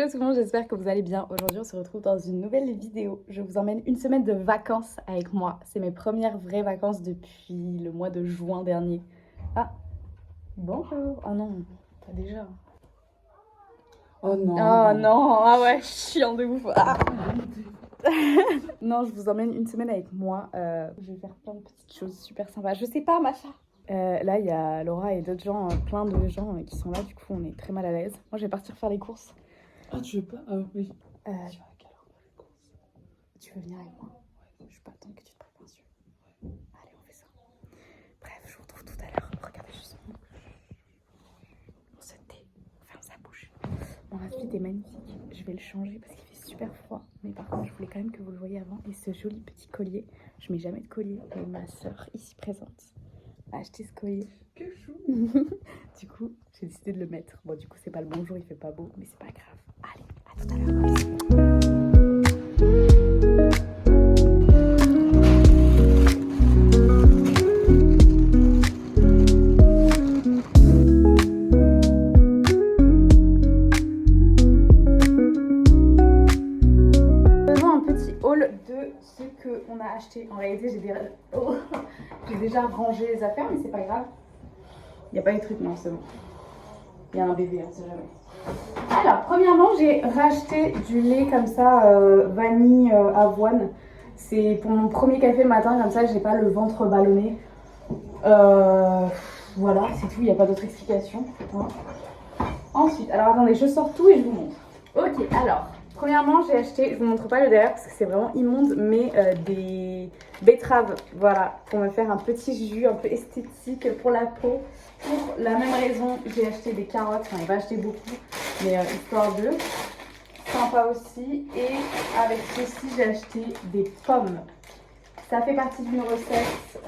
Hello tout le monde, j'espère que vous allez bien. Aujourd'hui on se retrouve dans une nouvelle vidéo. Je vous emmène une semaine de vacances avec moi. C'est mes premières vraies vacances depuis le mois de juin dernier. Ah, bonjour. Oh non, t'as déjà... Oh non. Oh non, ah ouais, chiant de ouf. Ah. Non, je vous emmène une semaine avec moi. Je vais faire plein de petites choses super sympas. Je sais pas, Macha. Là, il y a Laura et d'autres gens, plein de gens qui sont là. Du coup, on est très mal à l'aise. Moi, je vais partir faire les courses. Ah, tu veux pas? Ah oui. Tu vas à quelle heure faire les courses? Tu veux venir avec moi? Ouais. Je peux attendre que tu te prépares, bien sûr. Ouais. Allez, on fait ça. Bref, je vous retrouve tout à l'heure. Regardez juste on se tait. On ferme sa bouche. Mon outfit est magnifique. Je vais le changer parce qu'il fait super froid. Mais par contre, je voulais quand même que vous le voyiez avant. Et ce joli petit collier. Je mets jamais de collier. Et ma soeur, ici présente, a acheté ce collier. Que chou. Du coup, j'ai décidé de le mettre. Bon, du coup, c'est pas le bon jour, il fait pas beau. Mais c'est pas grave. Allez, à tout à l'heure. De ce qu'on a acheté. En réalité, j'ai déjà rangé les affaires, mais c'est pas grave. Il n'y a pas les trucs, non, c'est bon. Il y a un bébé, on sait jamais. Alors, premièrement, j'ai racheté du lait comme ça, vanille, avoine. C'est pour mon premier café le matin, comme ça, j'ai pas le ventre ballonné. Voilà, c'est tout, il n'y a pas d'autre explication. Hein. Ensuite, alors attendez, je sors tout et je vous montre. Ok, alors. Premièrement, j'ai acheté, je vous montre pas le derrière parce que c'est vraiment immonde, mais des betteraves, voilà, pour me faire un petit jus un peu esthétique pour la peau. Pour la même raison, j'ai acheté des carottes, enfin, j'ai pas acheté beaucoup, mais histoire de. Sympa aussi. Et avec ceci, j'ai acheté des pommes. Ça fait partie d'une recette,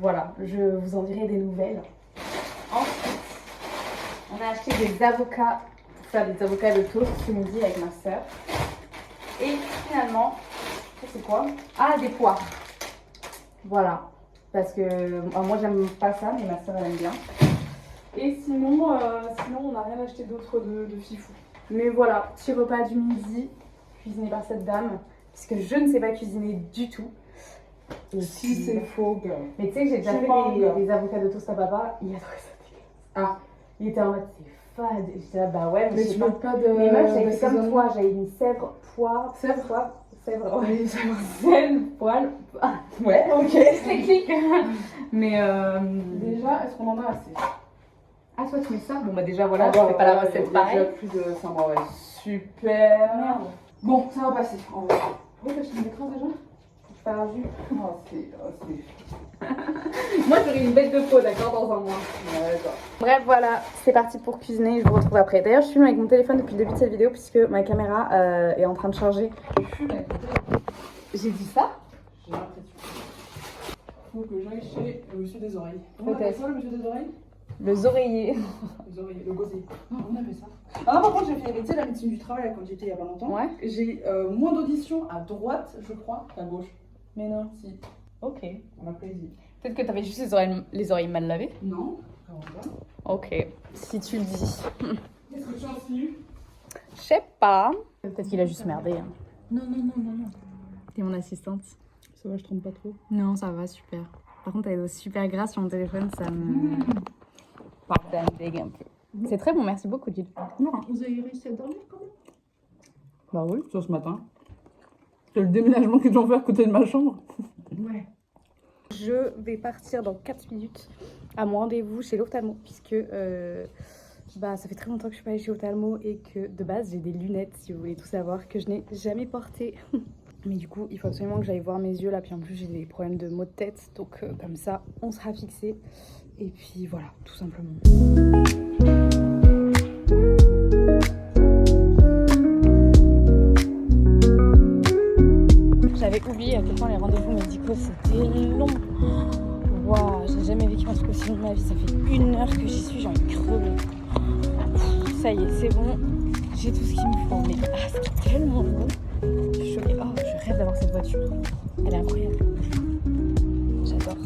voilà, je vous en dirai des nouvelles. Ensuite, on a acheté des avocats. Faire des avocats de toast ce midi avec ma soeur. Et finalement, ça c'est quoi? Ah, des poires. Voilà. Parce que moi j'aime pas ça, mais ma soeur elle aime bien. Et sinon, on n'a rien acheté d'autre de fifou. Mais voilà, petit repas du midi, cuisiné par cette dame. Puisque je ne sais pas cuisiner du tout. Et si c'est faux, girl. Mais tu sais que j'ai déjà fait des avocats de toast à papa. Il a trouvé ça dégueulasse. Ah, il était en mode fade. Et j'étais là, bah ouais, mais tu mets pas de. Mais moi j'avais fait comme toi, j'avais mis sèvres, poire, sèvres, ouais, sel, poil. Ah, ouais, ok, c'est clic. Mais déjà, est-ce qu'on en a assez? Ah, toi tu mets ça? Bon, bah déjà voilà, je fais pas la recette pareil. Il y a déjà plus de 5 mois, ouais. Super. Merde. Bon, ça va passer. On va. Pourquoi t'as acheté une betterave déjà? Je fais un jus. Oh, c'est. Moi j'aurais une bête de peau, d'accord, dans un mois. Ouais, d'accord. Bref, voilà, c'est parti pour cuisiner. Je vous retrouve après. D'ailleurs, je filme avec mon téléphone depuis le début de cette vidéo puisque ma caméra est en train de charger. J'ai dit ça? J'ai l'impression. Faut que j'aille chez le monsieur des oreilles. Peut-être. On appelle ça le monsieur des oreilles? Les oreillers. Les oreillers, le gosier. Non, on appelle ça. Ah, par contre, j'ai fait, tu sais, la médecine du travail là, quand j'étais il y a pas longtemps. Ouais. J'ai moins d'audition à droite, je crois, qu'à gauche. Mais non. Si. Ok. On m'a plaisir. Peut-être que t'avais juste les oreilles mal lavées. Non. Comment ça? Ok. Si tu le dis. Qu'est-ce que tu insinues? Je sais pas. Peut-être qu'il a juste merdé. Hein. Non. T'es mon assistante. Ça va, je trompe pas trop. Non, ça va, super. Par contre, t'as des os super gras sur mon téléphone, ça me... Ça me dégue un peu. C'est très bon, merci beaucoup, Gilles. Non, vous avez réussi à dormir quand même? Bah oui. Sur ce matin. C'est le déménagement qu'ils ont fait à côté de ma chambre. Ouais. Je vais partir dans 4 minutes à mon rendez-vous chez l'ophtalmo, puisque ça fait très longtemps que je suis pas allée chez l'ophtalmo et que de base j'ai des lunettes, si vous voulez tout savoir, que je n'ai jamais portées. Mais du coup, il faut absolument que j'aille voir mes yeux là, puis en plus j'ai des problèmes de maux de tête, donc comme ça on sera fixé. Et puis voilà, tout simplement. J'avais oublié à quel point les rendez-vous médicaux c'était long. Waouh, j'ai jamais vécu un truc aussi long de ma vie. Ça fait 1 heure que j'y suis, j'ai envie de crever. Ça y est, c'est bon, j'ai tout ce qu'il me faut. Mais c'est tellement long. Je suis choquée. Oh, je rêve d'avoir cette voiture. Elle est incroyable. J'adore.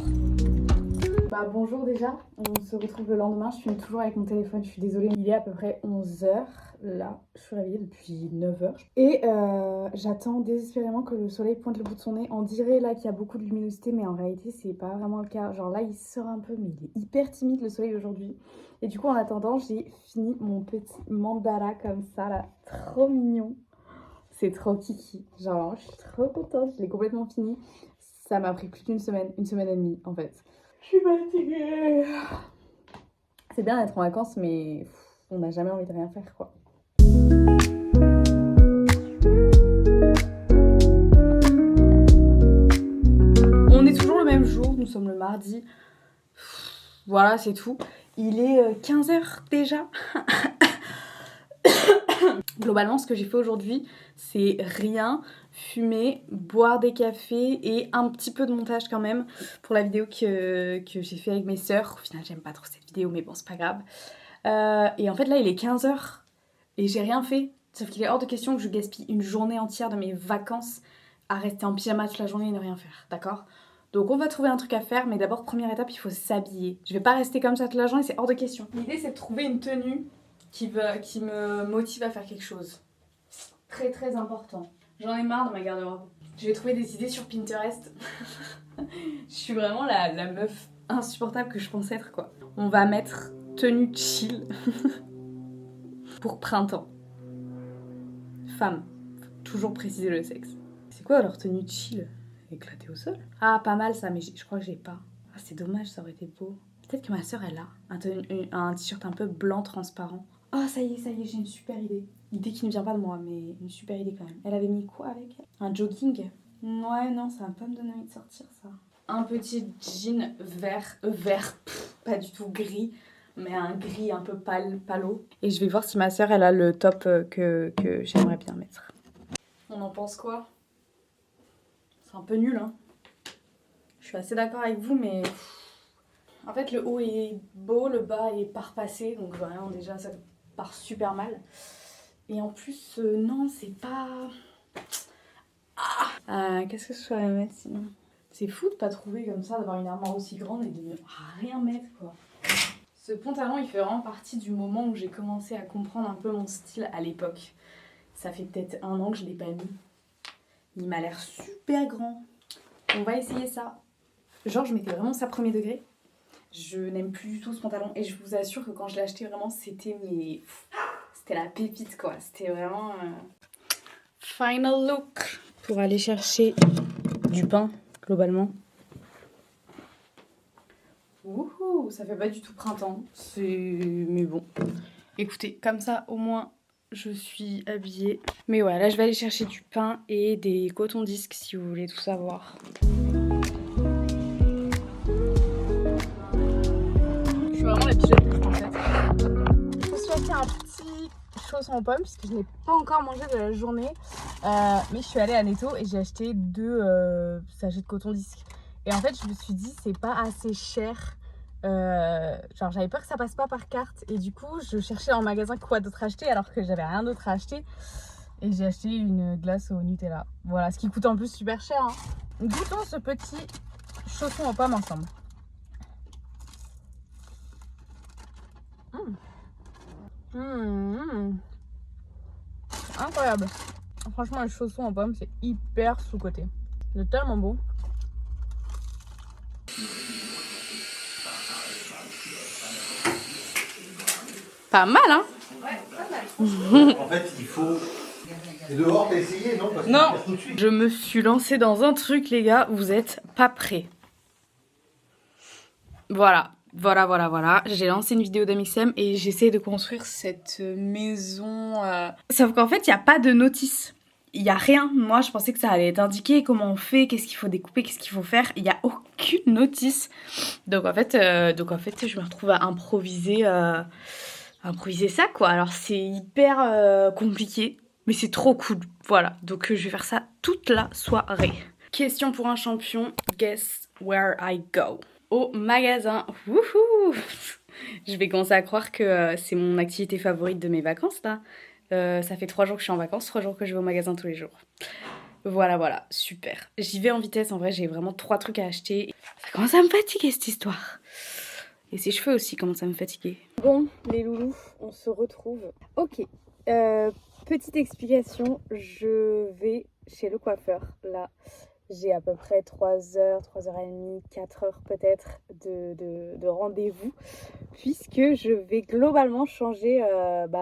Bah bonjour déjà, on se retrouve le lendemain, je filme toujours avec mon téléphone, je suis désolée. Il est à peu près 11h, là, je suis réveillée depuis 9h. Et j'attends désespérément que le soleil pointe le bout de son nez. On dirait là qu'il y a beaucoup de luminosité, mais en réalité c'est pas vraiment le cas. Genre là il sort un peu, mais il est hyper timide le soleil aujourd'hui. Et du coup en attendant, j'ai fini mon petit mandala comme ça là, trop mignon. C'est trop kiki, genre je suis trop contente, je l'ai complètement fini. Ça m'a pris plus d'une semaine, une semaine et demie en fait. Je suis fatiguée. C'est bien d'être en vacances, mais on n'a jamais envie de rien faire, quoi. On est toujours le même jour, nous sommes le mardi. Voilà, c'est tout. Il est 15h déjà. Globalement, ce que j'ai fait aujourd'hui, c'est rien. Fumer, boire des cafés et un petit peu de montage quand même pour la vidéo que j'ai fait avec mes sœurs. Au final, j'aime pas trop cette vidéo, mais bon, c'est pas grave. Et en fait, là, il est 15h et j'ai rien fait. Sauf qu'il est hors de question que je gaspille une journée entière de mes vacances à rester en pyjama toute la journée et ne rien faire, d'accord? Donc on va trouver un truc à faire, mais d'abord, première étape, il faut s'habiller. Je vais pas rester comme ça toute la journée, c'est hors de question. L'idée, c'est de trouver une tenue qui me motive à faire quelque chose. Très très important. J'en ai marre de ma garde-robe. Je vais trouver des idées sur Pinterest. Je suis vraiment la meuf insupportable que je pense être, quoi. On va mettre tenue chill pour printemps. Femme. Faut toujours préciser le sexe. C'est quoi leur tenue chill? Éclatée au sol? Ah, pas mal ça, mais je crois que j'ai pas. Ah, c'est dommage, ça aurait été beau. Peut-être que ma soeur elle a un t-shirt un peu blanc transparent. Oh, ça y est, j'ai une super idée. Idée qui ne vient pas de moi, mais une super idée quand même. Elle avait mis quoi avec elle? Un jogging? Ouais, non, ça va pas me donner envie de sortir ça. Un petit jean vert, pas du tout gris, mais un gris un peu palo. Et je vais voir si ma soeur elle a le top que j'aimerais bien mettre. On en pense quoi? C'est un peu nul, hein. Je suis assez d'accord avec vous, mais en fait le haut est beau, le bas est pas repassé, donc vraiment déjà ça part super mal. Et en plus, non, c'est pas... qu'est-ce que je pourrais mettre sinon? C'est fou de pas trouver comme ça, d'avoir une armoire aussi grande et de ne rien mettre, quoi. Ce pantalon, il fait vraiment partie du moment où j'ai commencé à comprendre un peu mon style à l'époque. Ça fait peut-être 1 an que je l'ai pas mis. Il m'a l'air super grand. On va essayer ça. Genre, je mettais vraiment ça premier degré. Je n'aime plus du tout ce pantalon. Et je vous assure que quand je l'ai acheté, vraiment, c'était la pépite, quoi. C'était vraiment... Final look. Pour aller chercher du pain, globalement. Wouhou, ça fait pas du tout printemps. Mais bon. Écoutez, comme ça, au moins, je suis habillée. Mais ouais, là, je vais aller chercher du pain et des cotons-disques, si vous voulez tout savoir. Je suis vraiment la pigeonne de en fait. Je me suis acheté un petit chausson aux pommes puisque je n'ai pas encore mangé de la journée. Mais je suis allée à Netto et j'ai acheté 2 sachets de coton-disque. Et en fait, je me suis dit, c'est pas assez cher. Genre, j'avais peur que ça passe pas par carte. Et du coup, je cherchais en magasin quoi d'autre acheter alors que j'avais rien d'autre à acheter. Et j'ai acheté une glace au Nutella. Voilà, ce qui coûte en plus super cher. Hein. Goûtons ce petit chausson aux pommes ensemble. Incroyable. Franchement, les chaussons aux pommes, c'est hyper sous-coté. C'est tellement bon. Pas mal, hein? Ouais, pas mal. En fait, il faut... Et dehors, t'as essayé, non? Parce que non, tout de suite. Je me suis lancée dans un truc, les gars. Vous êtes pas prêts. Voilà. J'ai lancé une vidéo d'Amixem et j'essaie de construire cette maison. Sauf qu'en fait, il n'y a pas de notice. Il n'y a rien. Moi, je pensais que ça allait être indiqué comment on fait, qu'est-ce qu'il faut découper, qu'est-ce qu'il faut faire. Il n'y a aucune notice. Donc en fait, je me retrouve à improviser ça, quoi. Alors, c'est hyper compliqué, mais c'est trop cool. Voilà. Donc, je vais faire ça toute la soirée. Question pour un champion. Guess where I go? Au magasin. Wouhou! Je vais commencer à croire que c'est mon activité favorite de mes vacances là. Ça fait 3 jours que je suis en vacances, 3 jours que je vais au magasin tous les jours. Voilà, super. J'y vais en vitesse, en vrai j'ai vraiment 3 trucs à acheter. Ça commence à me fatiguer cette histoire. Et ses cheveux aussi commencent à me fatiguer. Bon, les loulous, on se retrouve. Ok, petite explication, je vais chez le coiffeur, là. J'ai à peu près 3 heures, 3h30, 4 heures peut-être de rendez-vous, puisque je vais globalement changer,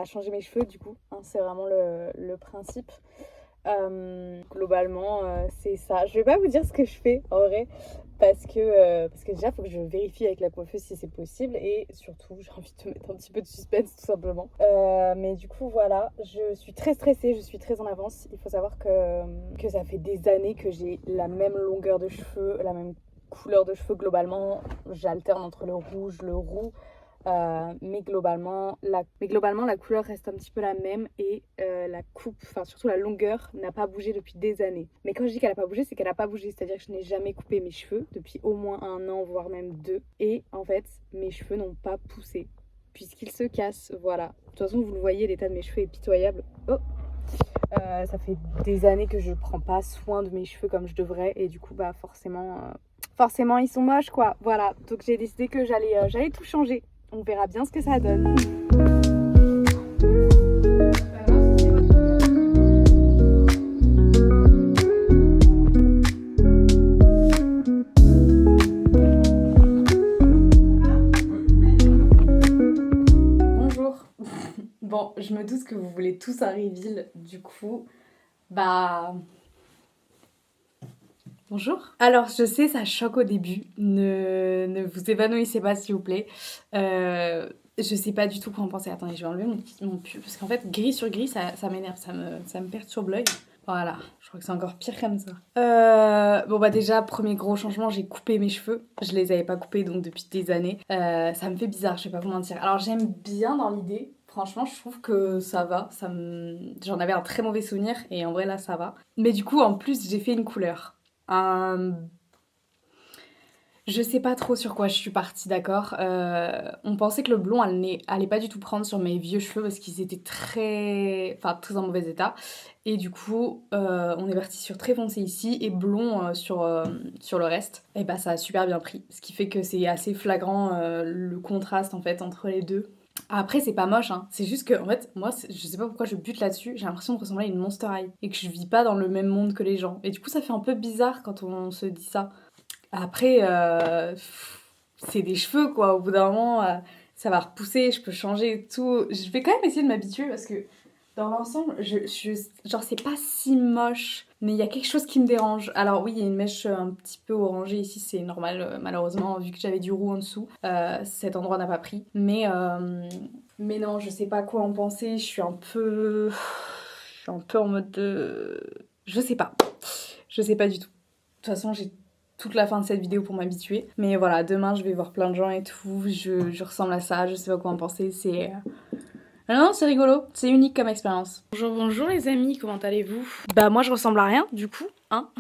changer mes cheveux du coup, hein, c'est vraiment le principe. Globalement, c'est ça. Je vais pas vous dire ce que je fais en vrai, parce que déjà, il faut que je vérifie avec la coiffeuse si c'est possible, et surtout, j'ai envie de mettre un petit peu de suspense tout simplement. Mais du coup, voilà, je suis très stressée, je suis très en avance. Il faut savoir que ça fait des années que j'ai la même longueur de cheveux, la même couleur de cheveux globalement. J'alterne entre le rouge, le roux. Mais globalement, la couleur reste un petit peu la même et la coupe, enfin surtout la longueur, n'a pas bougé depuis des années. Mais quand je dis qu'elle n'a pas bougé, c'est qu'elle n'a pas bougé, c'est-à-dire que je n'ai jamais coupé mes cheveux depuis au moins 1 an, voire même 2. Et en fait, mes cheveux n'ont pas poussé puisqu'ils se cassent, voilà. De toute façon, vous le voyez, l'état de mes cheveux est pitoyable. Oh, ça fait des années que je prends pas soin de mes cheveux comme je devrais et du coup, bah forcément ils sont moches quoi. Voilà, donc j'ai décidé que j'allais tout changer. On verra bien ce que ça donne. Bonjour. Bon, je me doute que vous voulez tous un reveal, du coup, bonjour. Alors, je sais, ça choque au début. Ne vous évanouissez pas, s'il vous plaît. Je sais pas du tout quoi en penser. Attendez, je vais enlever mon pull. Parce qu'en fait, gris sur gris, ça m'énerve. Ça me perturbe l'œil. Voilà, je crois que c'est encore pire comme ça. Déjà, premier gros changement, j'ai coupé mes cheveux. Je les avais pas coupés donc depuis des années. Ça me fait bizarre, je vais pas vous mentir. Alors, j'aime bien dans l'idée. Franchement, je trouve que ça va. J'en avais un très mauvais souvenir et en vrai, là, ça va. Mais du coup, en plus, j'ai fait une couleur. Je sais pas trop sur quoi je suis partie, d'accord. On pensait que le blond allait pas du tout prendre sur mes vieux cheveux parce qu'ils étaient très en mauvais état. Et du coup, on est parti sur très foncé ici et blond sur le reste. Et bah ça a super bien pris. Ce qui fait que c'est assez flagrant le contraste en fait entre les deux. Après, c'est pas moche, hein. C'est juste que, en fait, moi, je sais pas pourquoi je bute là-dessus, j'ai l'impression de ressembler à une Monster High et que je vis pas dans le même monde que les gens. Et du coup, ça fait un peu bizarre quand on se dit ça. Après, c'est des cheveux, quoi. Au bout d'un moment, ça va repousser, je peux changer et tout. Je vais quand même essayer de m'habituer parce que dans l'ensemble, genre, c'est pas si moche, mais il y a quelque chose qui me dérange. Alors oui, il y a une mèche un petit peu orangée ici, c'est normal, malheureusement, vu que j'avais du roux en dessous. Cet endroit n'a pas pris. Mais non, je sais pas quoi en penser, je suis un peu en mode de... Je sais pas. Je sais pas du tout. De toute façon, j'ai toute la fin de cette vidéo pour m'habituer. Mais voilà, demain, je vais voir plein de gens et tout. Je ressemble à ça, je sais pas quoi en penser. Non, c'est rigolo, c'est unique comme expérience. Bonjour les amis, comment allez-vous? Bah moi je ressemble à rien du coup, hein.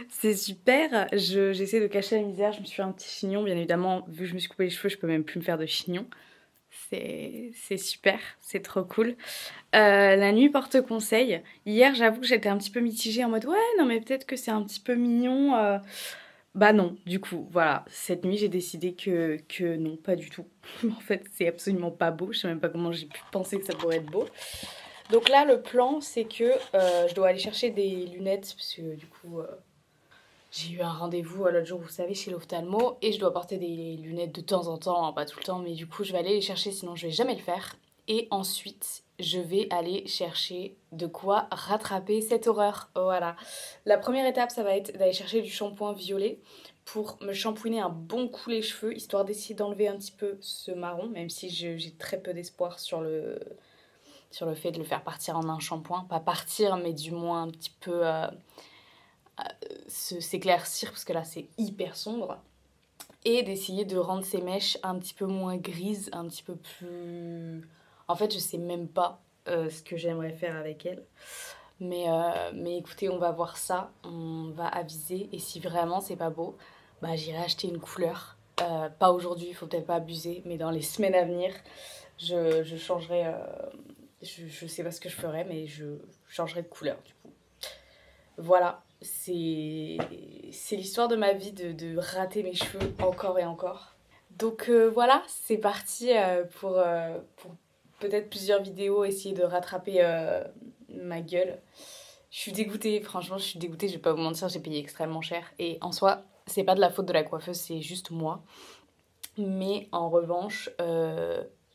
C'est super, j'essaie de cacher la misère, je me suis fait un petit chignon, bien évidemment, vu que je me suis coupé les cheveux, je peux même plus me faire de chignon. C'est super, c'est trop cool. La nuit porte conseil. Hier, j'avoue que j'étais un petit peu mitigée en mode ouais, non mais peut-être que c'est un petit peu mignon. Bah non, du coup, voilà. Cette nuit, j'ai décidé que non, pas du tout. En fait, c'est absolument pas beau. Je sais même pas comment j'ai pu penser que ça pourrait être beau. Donc là, le plan, c'est que je dois aller chercher des lunettes parce que du coup, j'ai eu un rendez-vous l'autre jour, vous savez, chez l'ophtalmo et je dois porter des lunettes de temps en temps, hein, pas tout le temps, mais du coup, je vais aller les chercher, sinon je vais jamais le faire. Et ensuite, je vais aller chercher de quoi rattraper cette horreur. Voilà. La première étape, ça va être d'aller chercher du shampoing violet pour me shampouiner un bon coup les cheveux, histoire d'essayer d'enlever un petit peu ce marron, même si j'ai très peu d'espoir sur le fait de le faire partir en un shampoing. Pas partir, mais du moins un petit peu s'éclaircir, parce que là, c'est hyper sombre. Et d'essayer de rendre ces mèches un petit peu moins grises, un petit peu plus... En fait, je sais même pas ce que j'aimerais faire avec elles. Mais écoutez, on va voir ça, on va aviser. Et si vraiment c'est pas beau, bah j'irai acheter une couleur. Pas aujourd'hui, il faut peut-être pas abuser, mais dans les semaines à venir, je changerai... je sais pas ce que je ferai, mais je changerai de couleur du coup. voilà, c'est l'histoire de ma vie de rater mes cheveux encore et encore. Donc voilà, c'est parti pour peut-être plusieurs vidéos, essayer de rattraper ma gueule. Je suis dégoûtée, franchement je suis dégoûtée, je vais pas vous mentir, j'ai payé extrêmement cher. Et en soi, c'est pas de la faute de la coiffeuse, c'est juste moi. Mais en revanche,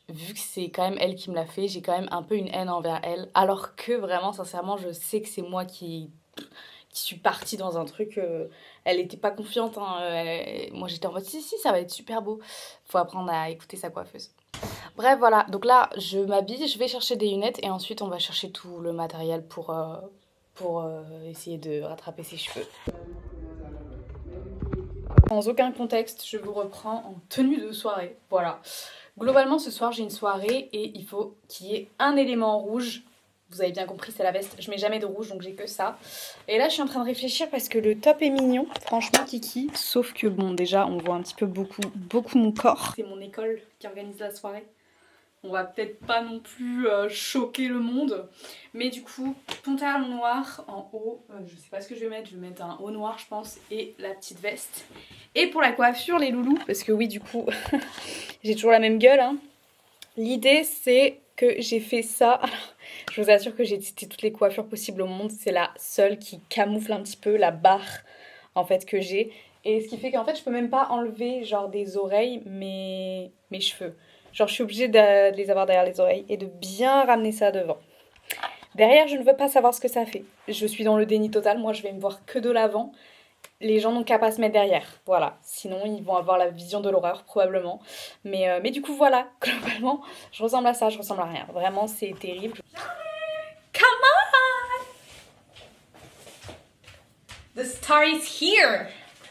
vu que c'est quand même elle qui me l'a fait, j'ai quand même un peu une haine envers elle. Alors que vraiment, sincèrement, je sais que c'est moi qui suis partie dans un truc. Elle était pas confiante, hein. Moi j'étais en mode si, ça va être super beau. Faut apprendre à écouter sa coiffeuse. Bref, voilà. Donc là, je m'habille, je vais chercher des lunettes et ensuite on va chercher tout le matériel pour essayer de rattraper ses cheveux. Sans aucun contexte, je vous reprends en tenue de soirée. Voilà. Globalement, ce soir, j'ai une soirée et il faut qu'il y ait un élément rouge. Vous avez bien compris, c'est la veste. Je mets jamais de rouge, donc j'ai que ça. Et là, je suis en train de réfléchir parce que le top est mignon. Franchement, kiki. Sauf que, bon, déjà, on voit un petit peu beaucoup mon corps. C'est mon école qui organise la soirée. On va peut-être pas non plus choquer le monde. Mais du coup, pantalon noir en haut. Je sais pas ce que je vais mettre. Je vais mettre un haut noir, je pense. Et la petite veste. Et pour la coiffure, les loulous. Parce que oui, du coup, j'ai toujours la même gueule. Hein. L'idée, c'est que j'ai fait ça. Alors, je vous assure que j'ai testé toutes les coiffures possibles au monde. C'est la seule qui camoufle un petit peu la barre en fait que j'ai. Et ce qui fait qu'en fait, je peux même pas enlever genre des oreilles mes cheveux. Genre, je suis obligée de les avoir derrière les oreilles et de bien ramener ça devant. Derrière, je ne veux pas savoir ce que ça fait. Je suis dans le déni total. Moi, je vais me voir que de l'avant. Les gens n'ont qu'à pas se mettre derrière. Voilà. Sinon, ils vont avoir la vision de l'horreur, probablement. Mais du coup, voilà. Globalement, je ressemble à ça. Je ressemble à rien. Vraiment, c'est terrible. Come on! The star is here!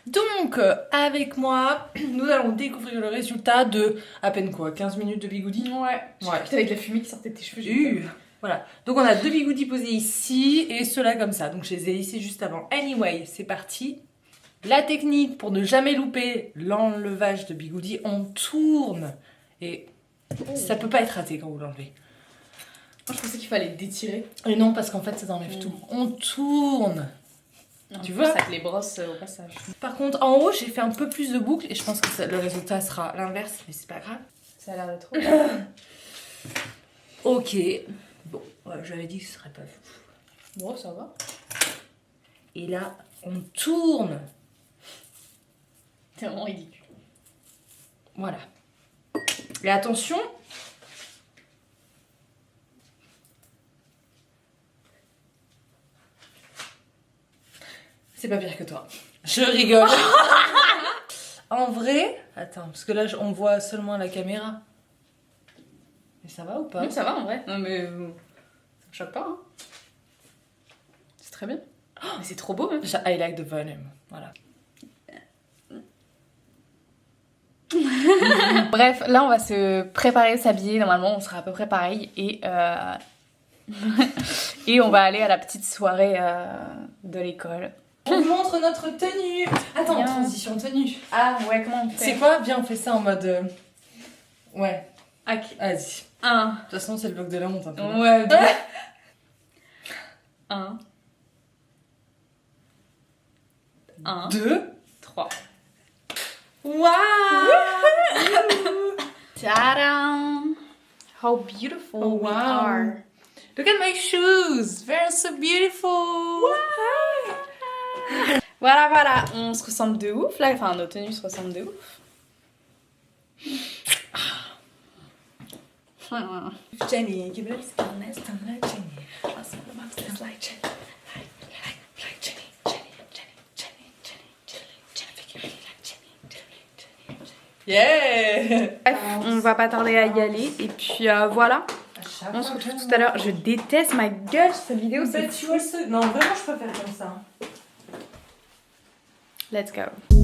Donc, avec moi, nous allons découvrir le résultat de à peine quoi, 15 minutes de bigoudi. Ouais. Ouais. Avec la fumée qui sortait de tes cheveux. Voilà. Donc, on a 2 bigoudis posés ici et ceux-là comme ça. Donc, je les ai lissés juste avant. Anyway, c'est parti. La technique pour ne jamais louper l'enlevage de bigoudi, on tourne. Et ça peut pas être raté quand vous l'enlevez. Moi, je pensais qu'il fallait détirer. Et non, parce qu'en fait, ça t'enlève tout. On tourne. Tu vois, ça te les brosse au passage. Par contre, en haut, j'ai fait un peu plus de boucles et je pense que le résultat sera l'inverse, mais c'est pas grave. Ça a l'air d'être trop bien. Ok. Bon, j'avais dit que ce serait pas fou. Bon, ça va. Et là, on tourne. C'est vraiment ridicule. Voilà. Et attention. C'est pas pire que toi. Je rigole. En vrai, attends, parce que là on voit seulement à la caméra. Mais ça va ou pas? Oui, ça va en vrai. Non mais ça me choque pas. Hein. C'est très bien. Oh, mais c'est trop beau même. I like the volume. Voilà. Bref, là on va se préparer, s'habiller. Normalement, on sera à peu près pareil et et on va aller à la petite soirée de l'école. On vous montre notre tenue. Attends, Bien. transition tenue. Ah ouais, comment on fait? C'est quoi? Viens, on fait ça en mode. Ouais. Ok. Vas-y. 1. De toute façon, c'est le bloc de la honte un peu. Ouais. 1. 1. 2. 3. Waouh! Ta-da! How beautiful Oh, we wow. are. Look at my shoes. They're so beautiful. Voilà, on se ressemble de ouf là, enfin nos tenues se ressemblent de ouf. Jenny, give it a spin, let's turn like Jenny. Trust me, the monsters like Jenny. Like Jenny, Jenny. Yeah! Bref, on va pas tarder à y aller et puis voilà. On se retrouve tout à l'heure. Je déteste ma gueule cette vidéo. Non, vraiment, je préfère comme ça. Let's go.